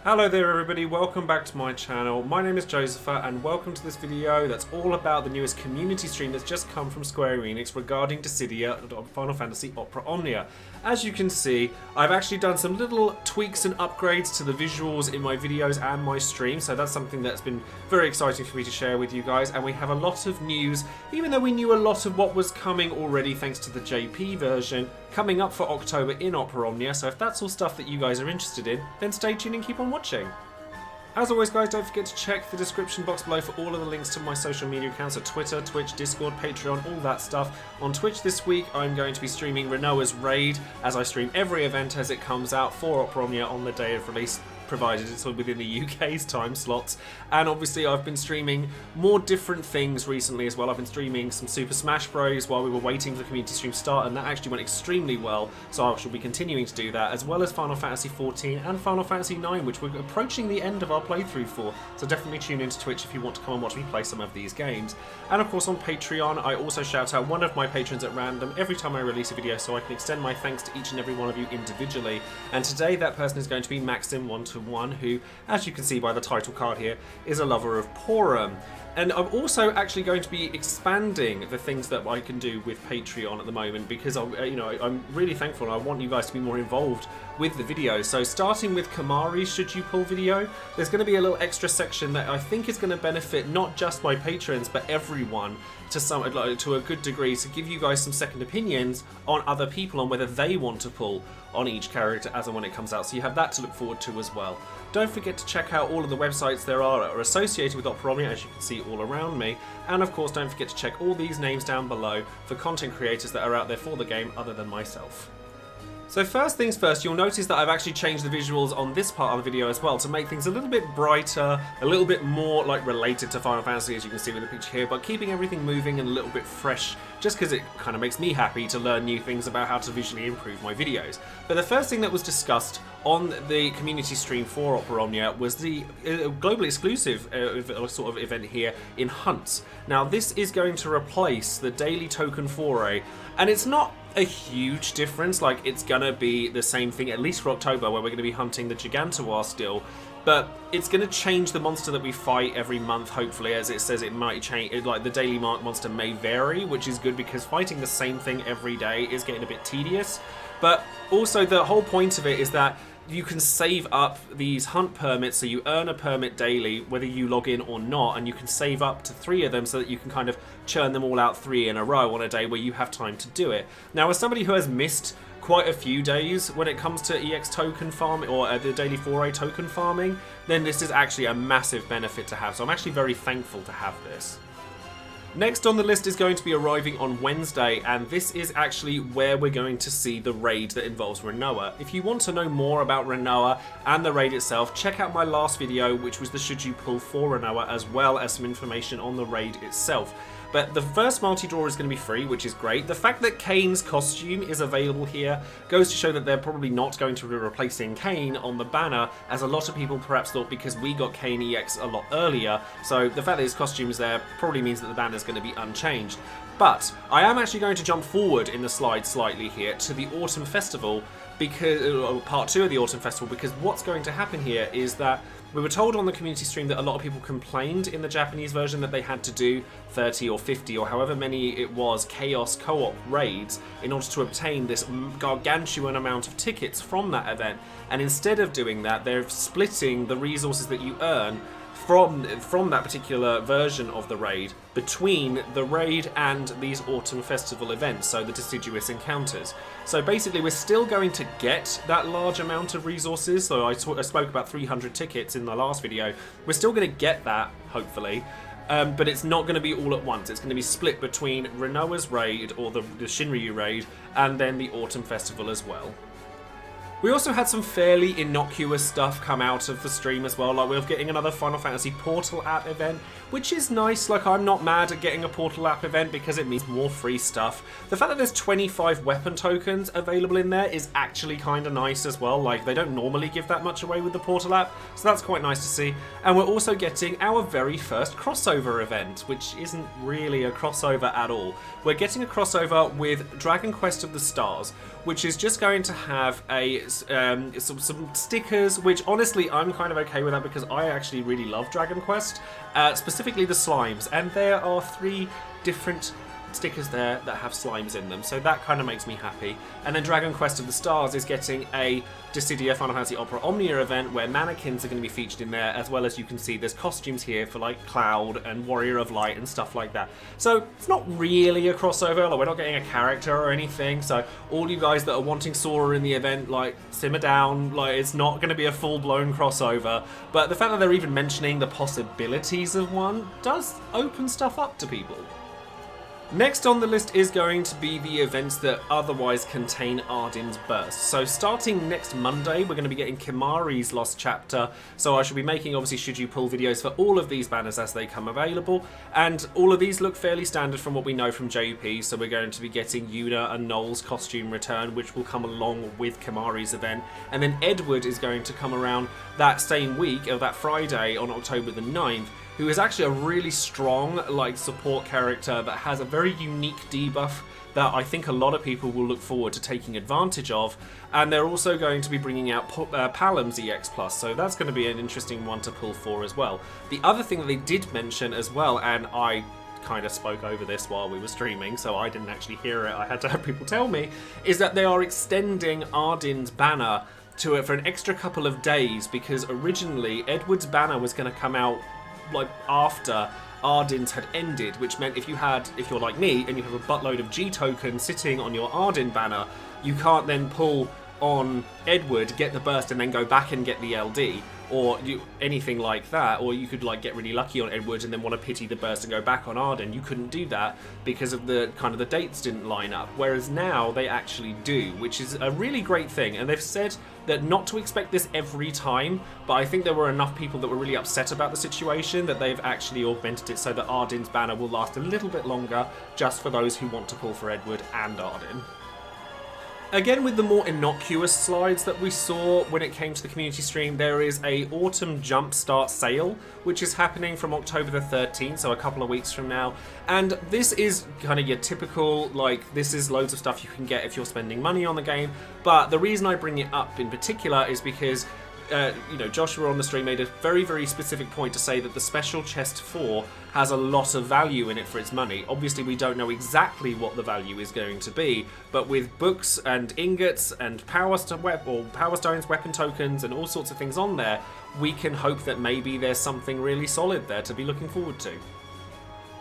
Hello there everybody, welcome back to my channel. My name is Joesephyr and welcome to this video that's all about the newest community stream that's just come from Square Enix regarding Dissidia of Final Fantasy Opera Omnia. As you can see, I've actually done some little tweaks and upgrades to the visuals in my videos and my stream, so that's something that's been very exciting for me to share with you guys, and we have a lot of news, even though we knew a lot of what was coming already thanks to the JP version, coming up for October in Opera Omnia, so if that's all stuff that you guys are interested in, then stay tuned and keep on watching. As always guys, don't forget to check the description box below for all of the links to my social media accounts, so Twitter, Twitch, Discord, Patreon, all that stuff. On Twitch this week I'm going to be streaming Renault's Raid, as I stream every event as it comes out for Opera Omnia on the day of release, provided it's within the UK's time slots. And obviously I've been streaming more different things recently as well. I've been streaming some Super Smash Bros while we were waiting for the community stream to start, and that actually went extremely well, so I shall be continuing to do that, as well as Final Fantasy XIV and Final Fantasy IX, which we're approaching the end of our playthrough for, so definitely tune into Twitch if you want to come and watch me play some of these games. And of course on Patreon I also shout out one of my patrons at random every time I release a video, so I can extend my thanks to each and every one of you individually. And today that person is going to be Maxim121, who, as you can see by the title card here, is a lover of Porum. And I'm also actually going to be expanding the things that I can do with Patreon at the moment, because I'm really thankful and I want you guys to be more involved with the videos. So starting with Kamari's Should You Pull video, there's going to be a little extra section that I think is going to benefit not just my patrons but everyone to a good degree, to give you guys some second opinions on other people on whether they want to pull on each character as and when it comes out, so you have that to look forward to as well. Don't forget to check out all of the websites there are associated with Opera Omnia, as you can see all around me, and of course don't forget to check all these names down below for content creators that are out there for the game other than myself. So first things first, you'll notice that I've actually changed the visuals on this part of the video as well to make things a little bit brighter, a little bit more related to Final Fantasy, as you can see with the picture here, but keeping everything moving and a little bit fresh, just because it kind of makes me happy to learn new things about how to visually improve my videos. But the first thing that was discussed on the community stream for Opera Omnia was the globally exclusive sort of event here in Hunts. Now this is going to replace the daily token foray, and it's not a huge difference, like it's gonna be the same thing at least for October, where we're gonna be hunting the Gigantoir still, but it's gonna change the monster that we fight every month, hopefully, as it says it might change, like the daily monster may vary, which is good because fighting the same thing every day is getting a bit tedious. But also the whole point of it is that you can save up these hunt permits, so you earn a permit daily whether you log in or not, and you can save up to 3 of them so that you can kind of churn them all out 3 in a row on a day where you have time to do it. Now, as somebody who has missed quite a few days when it comes to EX token farming or the daily foray token farming, then this is actually a massive benefit to have, so I'm actually very thankful to have this. Next on the list is going to be arriving on Wednesday, and this is actually where we're going to see the raid that involves Renault. If you want to know more about Renault and the raid itself, check out my last video, which was the Should You Pull for Renault, as well as some information on the raid itself. But the first multi-draw is going to be free, which is great. The fact that Kane's costume is available here goes to show that they're probably not going to be replacing Kane on the banner, as a lot of people perhaps thought because we got Kane EX a lot earlier. So the fact that his costume is there probably means that the banner is going to be unchanged. But I am actually going to jump forward in the slide slightly here to the Autumn Festival, because part 2 of the Autumn Festival, because what's going to happen here is that we were told on the community stream that a lot of people complained in the Japanese version that they had to do 30 or 50 or however many it was Chaos co-op raids in order to obtain this gargantuan amount of tickets from that event, and instead of doing that they're splitting the resources that you earn from that particular version of the raid between the raid and these Autumn Festival events, so the deciduous encounters. So basically we're still going to get that large amount of resources, so I spoke about 300 tickets in the last video, we're still going to get that, hopefully, but it's not going to be all at once. It's going to be split between Renault's raid, or the Shinryu raid, and then the Autumn Festival as well. We also had some fairly innocuous stuff come out of the stream as well, like we're getting another Final Fantasy Portal app event, which is nice. Like, I'm not mad at getting a Portal app event because it means more free stuff. The fact that there's 25 weapon tokens available in there is actually kind of nice as well. Like, they don't normally give that much away with the Portal app, so that's quite nice to see. And we're also getting our very first crossover event, which isn't really a crossover at all. We're getting a crossover with Dragon Quest of the Stars, which is just going to have a some stickers, which honestly I'm kind of okay with that because I actually really love Dragon Quest, specifically the slimes, and there are 3 different stickers there that have slimes in them, so that kind of makes me happy. And then Dragon Quest of the Stars is getting a Dissidia Final Fantasy Opera Omnia event where mannequins are going to be featured in there, as well as you can see there's costumes here for like Cloud and Warrior of Light and stuff like that. So it's not really a crossover, like we're not getting a character or anything, so all you guys that are wanting Sora in the event, like simmer down, like it's not going to be a full-blown crossover, but the fact that they're even mentioning the possibilities of one does open stuff up to people. Next on the list is going to be the events that otherwise contain Ardyn's Burst. So starting next Monday, we're going to be getting Kimahri's Lost Chapter. So I should be making, obviously, should you pull videos for all of these banners as they come available. And all of these look fairly standard from what we know from JP. So we're going to be getting Yuna and Noel's costume return, which will come along with Kimahri's event. And then Edward is going to come around that same week, or that Friday on October the 9th, who is actually a really strong like support character that has a very unique debuff that I think a lot of people will look forward to taking advantage of. And they're also going to be bringing out Palam's EX+, so that's going to be an interesting one to pull for as well. The other thing that they did mention as well, and I kind of spoke over this while we were streaming, so I didn't actually hear it, I had to have people tell me, is that they are extending Ardyn's banner to it for an extra couple of days, because originally Edward's banner was going to come out like after Ardyn's had ended, which meant if you're like me and you have a buttload of G tokens sitting on your Ardyn banner, you can't then pull on Edward, get the burst, and then go back and get the LD, or anything like that. Or you could like get really lucky on Edward and then want to pity the burst and go back on Ardyn. You couldn't do that because of the kind of the dates didn't line up, whereas now they actually do, which is a really great thing. And they've said that not to expect this every time, but I think there were enough people that were really upset about the situation that they've actually augmented it so that Ardyn's banner will last a little bit longer, just for those who want to pull for Edward and Ardyn. Again, with the more innocuous slides that we saw when it came to the community stream, there is a autumn jumpstart sale, which is happening from October the 13th, so a couple of weeks from now. And this is kind of your typical, like, this is loads of stuff you can get if you're spending money on the game. But the reason I bring it up in particular is because Joshua on the stream made a very, very specific point to say that the Special Chest 4 has a lot of value in it for its money. Obviously, we don't know exactly what the value is going to be, but with books and ingots and power stones, weapon tokens, and all sorts of things on there, we can hope that maybe there's something really solid there to be looking forward to.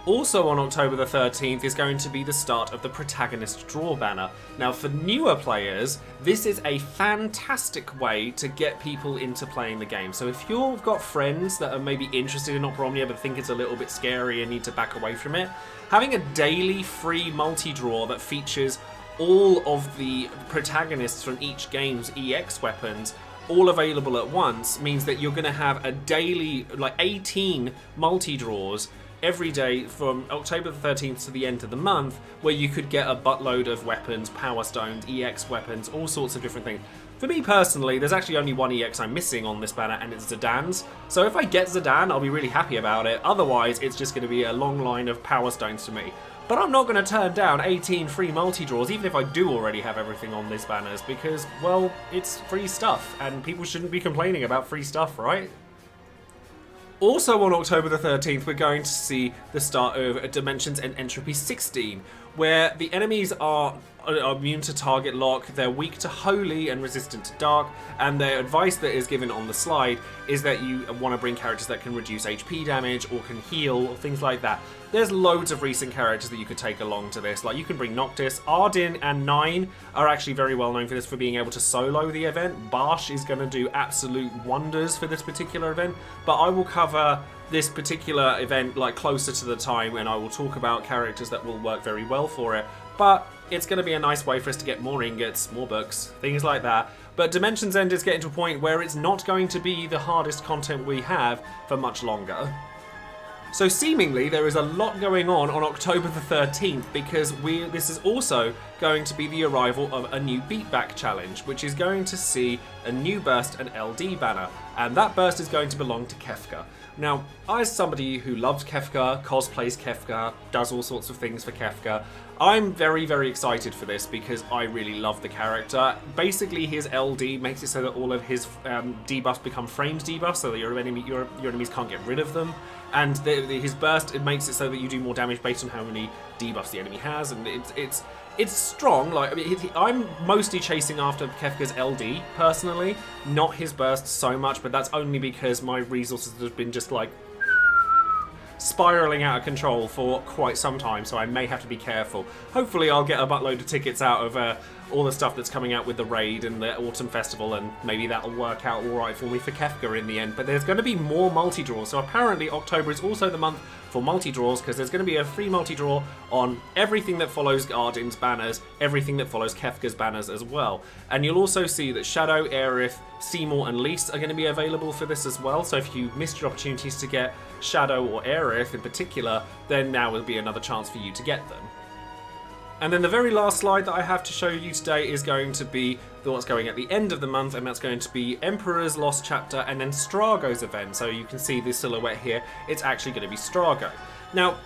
Also on October the 13th is going to be the start of the Protagonist draw banner. Now for newer players, this is a fantastic way to get people into playing the game. So if you've got friends that are maybe interested in Opera Omnia but think it's a little bit scary and need to back away from it, having a daily free multi-draw that features all of the protagonists from each game's EX weapons all available at once means that you're going to have a daily, like 18 multi-draws every day from October the 13th to the end of the month, where you could get a buttload of weapons, power stones, EX weapons, all sorts of different things. For me personally, there's actually only one EX I'm missing on this banner, and it's Zidane's. So if I get Zidane, I'll be really happy about it. Otherwise, it's just going to be a long line of power stones for me. But I'm not going to turn down 18 free multi-draws, even if I do already have everything on these banners, because, well, it's free stuff, and people shouldn't be complaining about free stuff, right? Also on October the 13th, we're going to see the start of Dimensions and Entropy 16, where the enemies are immune to target lock, they're weak to holy and resistant to dark, and the advice that is given on the slide is that you want to bring characters that can reduce HP damage or can heal, or things like that. There's loads of recent characters that you could take along to this, like you can bring Noctis. Ardyn and Nine are actually very well known for this, for being able to solo the event. Barsh is going to do absolute wonders for this particular event, but I will cover this particular event like closer to the time, and I will talk about characters that will work very well for it. But it's going to be a nice way for us to get more ingots, more books, things like that. But Dimensions End is getting to a point where it's not going to be the hardest content we have for much longer. So seemingly there is a lot going on October the 13th, because this is also going to be the arrival of a new beatback challenge, which is going to see a new burst and LD banner, and that burst is going to belong to Kefka. Now, as somebody who loves Kefka, cosplays Kefka, does all sorts of things for Kefka, I'm very, very excited for this because I really love the character. Basically, his LD makes it so that all of his debuffs become framed debuffs, so that your enemies can't get rid of them. And his burst, it makes it so that you do more damage based on how many debuffs the enemy has, and it's strong. Like, I mean, I'm mostly chasing after Kefka's LD personally, not his burst so much, but that's only because my resources have been just like spiraling out of control for quite some time, so I may have to be careful. Hopefully I'll get a buttload of tickets out of all the stuff that's coming out with the raid and the autumn festival, and maybe that'll work out alright for me for Kefka in the end. But there's going to be more multi-draws, so apparently October is also the month for multi-draws, because there's going to be a free multi-draw on everything that follows Ardyn's banners, everything that follows Kefka's banners as well. And you'll also see that Shadow, Aerith, Seymour and Lise are going to be available for this as well, so if you missed your opportunities to get Shadow or Aerith in particular, then now will be another chance for you to get them. And then the very last slide that I have to show you today is going to be what's going at the end of the month, and that's going to be Emperor's Lost Chapter and then Strago's event. So you can see the silhouette here, it's actually going to be Strago. Now,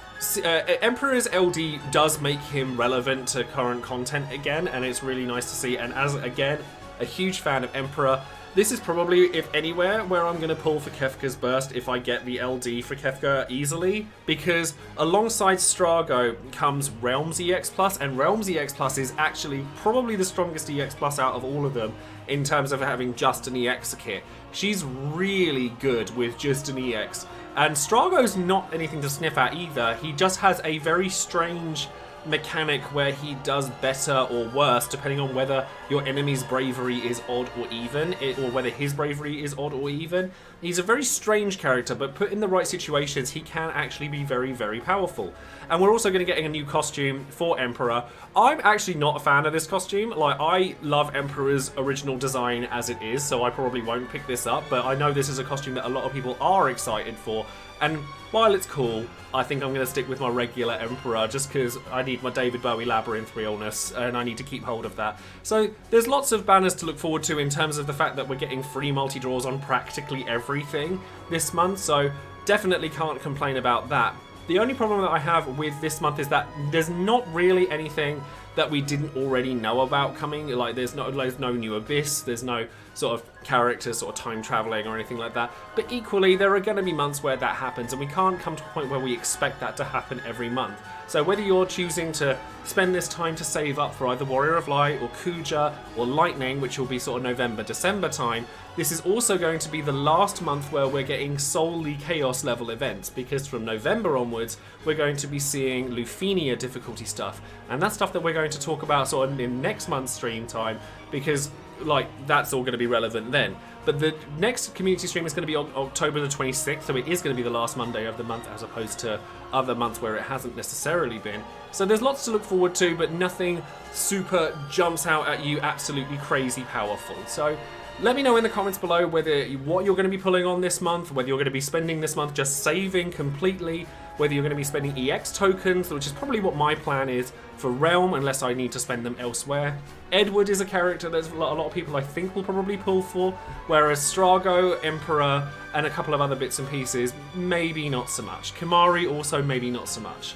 Emperor's LD does make him relevant to current content again, and it's really nice to see. And as, again, a huge fan of Emperor, this is probably, if anywhere, where I'm going to pull for Kefka's burst if I get the LD for Kefka easily, because alongside Strago comes Realms EX Plus, and Realms EX Plus is actually probably the strongest EX Plus out of all of them in terms of having just an EX kit. She's really good with just an EX, and Strago's not anything to sniff at either. He just has a very strange mechanic where he does better or worse depending on whether your enemy's bravery is odd or even, or whether his bravery is odd or even. He's a very strange character, but put in the right situations he can actually be very, very powerful. And we're also going to get a new costume for Emperor. I'm actually not a fan of this costume. Like, I love Emperor's original design as it is, so I probably won't pick this up, but I know this is a costume that a lot of people are excited for. And while it's cool, I think I'm going to stick with my regular Emperor just because I need my David Bowie Labyrinth realness and I need to keep hold of that. So there's lots of banners to look forward to in terms of the fact that we're getting free multi-draws on practically everything this month, so definitely can't complain about that. The only problem that I have with this month is that there's not really anything that we didn't already know about coming. Like, there's no new Abyss, there's no sort of characters sort of time traveling or anything like that. But equally, there are going to be months where that happens, and we can't come to a point where we expect that to happen every month. So whether you're choosing to spend this time to save up for either Warrior of Light or Kuja or Lightning, which will be sort of November, December time, this is also going to be the last month where we're getting solely Chaos level events, because from November onwards, we're going to be seeing Lufenia difficulty stuff. And that's stuff that we're going to talk about sort of in next month's stream time, because like that's all going to be relevant then. But the next community stream is going to be on October the 26th, so it is going to be the last Monday of the month as opposed to other months where it hasn't necessarily been. So there's lots to look forward to, but nothing super jumps out at you absolutely crazy powerful. So let me know in the comments below what you're going to be pulling on this month, whether you're going to be spending this month just saving completely, whether you're going to be spending EX tokens, which is probably what my plan is for Realm, unless I need to spend them elsewhere. Edward is a character that a lot of people I think will probably pull for, whereas Strago, Emperor, and a couple of other bits and pieces, maybe not so much. Kimari also maybe not so much.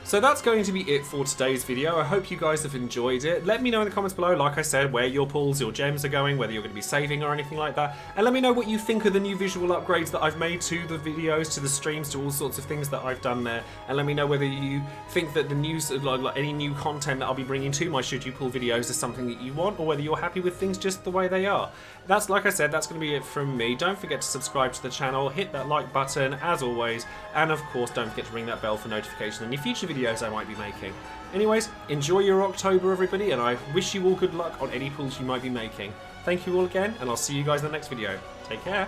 So that's going to be it for today's video. I hope you guys have enjoyed it. Let me know in the comments below, like I said, where your pulls, your gems are going, whether you're going to be saving or anything like that. And let me know what you think of the new visual upgrades that I've made to the videos, to the streams, to all sorts of things that I've done there. And let me know whether you think that the news, like any new content that I'll be bringing to my Should You Pull videos is something that you want, or whether you're happy with things just the way they are. That's, like I said, that's going to be it from me. Don't forget to subscribe to the channel, hit that like button as always, and of course don't forget to ring that bell for notification on any future videos I might be making. Anyways, enjoy your October everybody, and I wish you all good luck on any pulls you might be making. Thank you all again, and I'll see you guys in the next video. Take care.